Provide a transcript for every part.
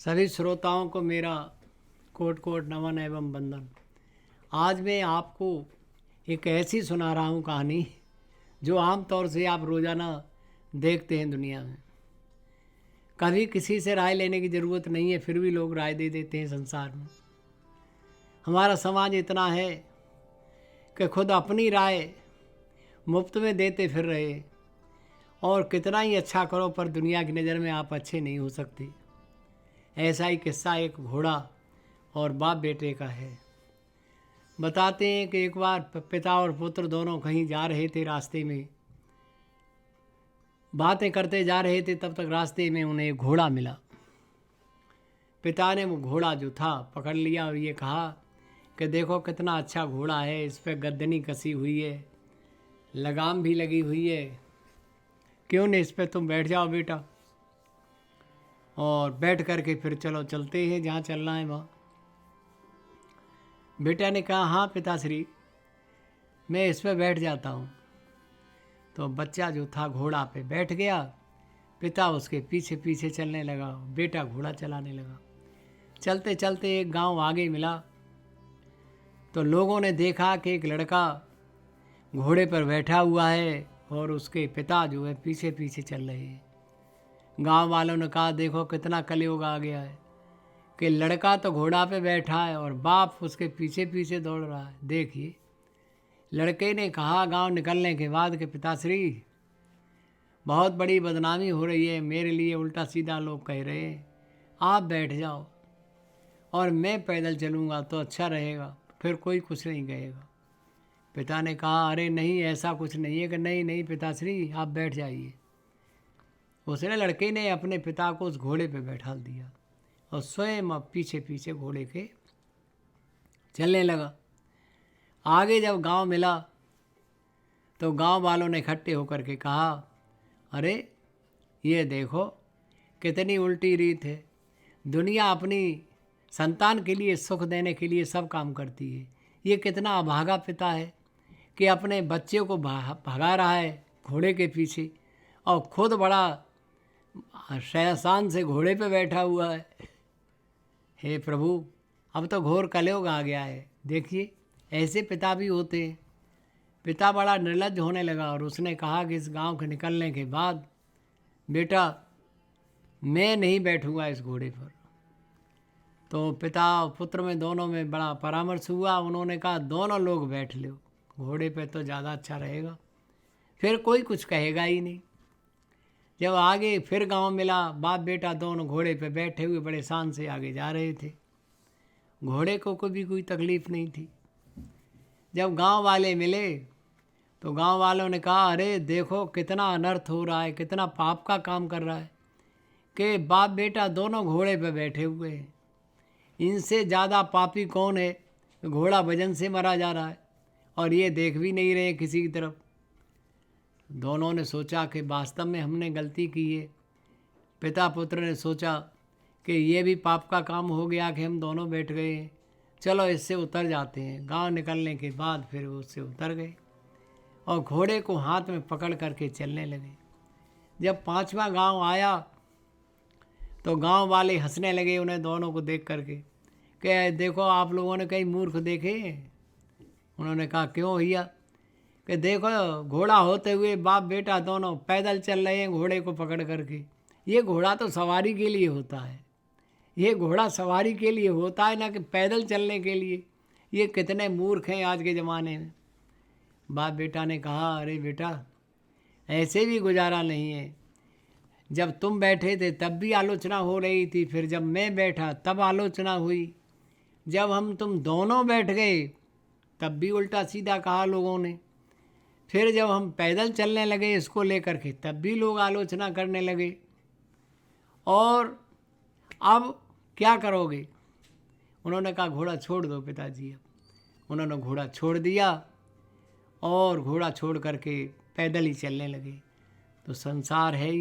सभी श्रोताओं को मेरा कोट कोट नमन एवं वंदन। आज मैं आपको एक ऐसी सुना रहा हूँ कहानी जो आमतौर से आप रोज़ाना देखते हैं दुनिया में। कभी किसी से राय लेने की ज़रूरत नहीं है, फिर भी लोग राय दे देते हैं संसार में। हमारा समाज इतना है कि खुद अपनी राय मुफ्त में देते फिर रहे, और कितना ही अच्छा करो पर दुनिया की नज़र में आप अच्छे नहीं हो सकते। ऐसा ही किस्सा एक घोड़ा और बाप बेटे का है। बताते हैं कि एक बार पिता और पुत्र दोनों कहीं जा रहे थे, रास्ते में बातें करते जा रहे थे। तब तक रास्ते में उन्हें एक घोड़ा मिला। पिता ने वो घोड़ा जो था पकड़ लिया और ये कहा कि देखो कितना अच्छा घोड़ा है, इस पर गर्दनी कसी हुई है, लगाम भी लगी हुई है, क्यों नहीं इस पर तुम बैठ जाओ बेटा, और बैठ कर के फिर चलो चलते हैं जहाँ चलना है वहाँ। बेटा ने कहा हाँ पिताश्री, मैं इस पर बैठ जाता हूँ। तो बच्चा जो था घोड़ा पे बैठ गया, पिता उसके पीछे पीछे चलने लगा, बेटा घोड़ा चलाने लगा। चलते चलते एक गांव आगे मिला तो लोगों ने देखा कि एक लड़का घोड़े पर बैठा हुआ है और उसके पिता जो है पीछे पीछे चल रहे हैं। गांव वालों ने कहा देखो कितना कलयुग आ गया है कि लड़का तो घोड़ा पे बैठा है और बाप उसके पीछे पीछे दौड़ रहा है। देखिए, लड़के ने कहा गांव निकलने के बाद कि पिताश्री, बहुत बड़ी बदनामी हो रही है, मेरे लिए उल्टा सीधा लोग कह रहे हैं, आप बैठ जाओ और मैं पैदल चलूँगा तो अच्छा रहेगा, फिर कोई कुछ नहीं कहेगा। पिता ने कहा अरे नहीं, ऐसा कुछ नहीं है। कि नहीं नहीं पिताश्री, आप बैठ जाइए। उसने लड़के ने अपने पिता को उस घोड़े पे बैठा दिया और स्वयं अब पीछे पीछे घोड़े के चलने लगा। आगे जब गांव मिला तो गांव वालों ने इकट्ठे होकर के कहा अरे ये देखो कितनी उल्टी रीत है, दुनिया अपनी संतान के लिए सुख देने के लिए सब काम करती है, ये कितना अभागा पिता है कि अपने बच्चे को भगा रहा है घोड़े के पीछे और खुद बड़ा शान से घोड़े पे बैठा हुआ है। हे प्रभु, अब तो घोर कलयुग आ गया है। देखिए, ऐसे पिता भी होते हैं। पिता बड़ा निर्लज्ज होने लगा और उसने कहा कि इस गांव के निकलने के बाद बेटा मैं नहीं बैठूंगा इस घोड़े पर। तो पिता और पुत्र में दोनों में बड़ा परामर्श हुआ। उन्होंने कहा दोनों लोग बैठ लो, घोड़े पे तो ज़्यादा अच्छा रहेगा, फिर कोई कुछ कहेगा ही नहीं। जब आगे फिर गांव मिला, बाप बेटा दोनों घोड़े पे बैठे हुए बड़े शान से आगे जा रहे थे। घोड़े को भी कोई तकलीफ़ नहीं थी। जब गांव वाले मिले तो गांव वालों ने कहा अरे देखो कितना अनर्थ हो रहा है, कितना पाप का काम कर रहा है कि बाप बेटा दोनों घोड़े पे बैठे हुए हैं। इनसे ज़्यादा पापी कौन है? घोड़ा वजन से मरा जा रहा है और ये देख भी नहीं रहे किसी की तरफ। दोनों ने सोचा कि वास्तव में हमने गलती की है। पिता पुत्र ने सोचा कि ये भी पाप का काम हो गया कि हम दोनों बैठ गए हैं, चलो इससे उतर जाते हैं। गांव निकलने के बाद फिर वो उससे उतर गए और घोड़े को हाथ में पकड़ करके चलने लगे। जब 5वां गांव आया तो गांव वाले हंसने लगे उन्हें दोनों को देख करके कि देखो आप लोगों ने कहीं मूर्ख देखे? उन्होंने कहा क्यों भैया? कि देखो घोड़ा होते हुए बाप बेटा दोनों पैदल चल रहे हैं घोड़े को पकड़ करके। ये घोड़ा तो सवारी के लिए होता है, ये घोड़ा सवारी के लिए होता है ना कि पैदल चलने के लिए। ये कितने मूर्ख हैं आज के ज़माने में। बाप बेटा ने कहा अरे बेटा, ऐसे भी गुजारा नहीं है। जब तुम बैठे थे तब भी आलोचना हो रही थी, फिर जब मैं बैठा तब आलोचना हुई, जब हम तुम दोनों बैठ गए तब भी उल्टा सीधा कहा लोगों ने, फिर जब हम पैदल चलने लगे इसको लेकर के तब भी लोग आलोचना करने लगे, और अब क्या करोगे? उन्होंने कहा घोड़ा छोड़ दो पिताजी। अब उन्होंने घोड़ा छोड़ दिया और घोड़ा छोड़ करके पैदल ही चलने लगे। तो संसार है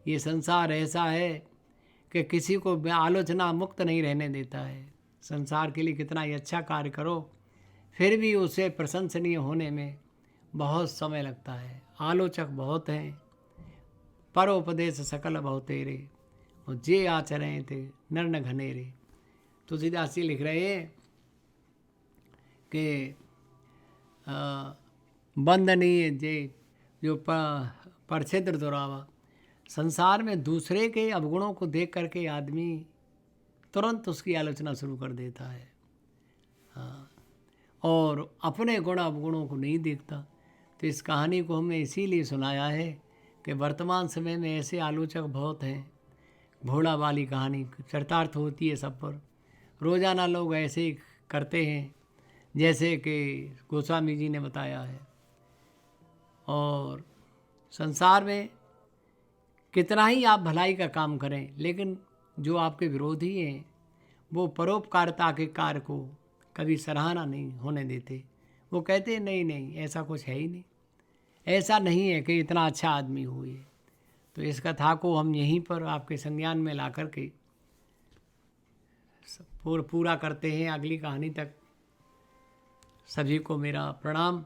ये संसार ऐसा है कि किसी को आलोचना मुक्त नहीं रहने देता है। संसार के लिए कितना ही अच्छा कार्य करो फिर भी उसे प्रशंसनीय होने में बहुत समय लगता है। आलोचक बहुत हैं, परोपदेश सकल बहुतेरे, और जे आचरण थे नर न घनेरे। तुलसीदास जी लिख रहे हैं कि बंदनीय जे जो परछिद्र दुरावा। संसार में दूसरे के अवगुणों को देख करके आदमी तुरंत उसकी आलोचना शुरू कर देता है, हाँ, और अपने गुण अवगुणों को नहीं देखता। तो इस कहानी को हमने इसीलिए सुनाया है कि वर्तमान समय में ऐसे आलोचक बहुत हैं। घोड़ा वाली कहानी चरितार्थ होती है सब पर। रोज़ाना लोग ऐसे ही करते हैं जैसे कि गोस्वामी जी ने बताया है। और संसार में कितना ही आप भलाई का काम करें, लेकिन जो आपके विरोधी हैं वो परोपकारिता के कार्य को कभी सराहना नहीं होने देते। वो कहते हैं नहीं नहीं ऐसा कुछ है ही नहीं, ऐसा नहीं है कि इतना अच्छा आदमी हो ये। तो इस कथा को हम यहीं पर आपके संज्ञान में ला कर के पूरा करते हैं। अगली कहानी तक सभी को मेरा प्रणाम।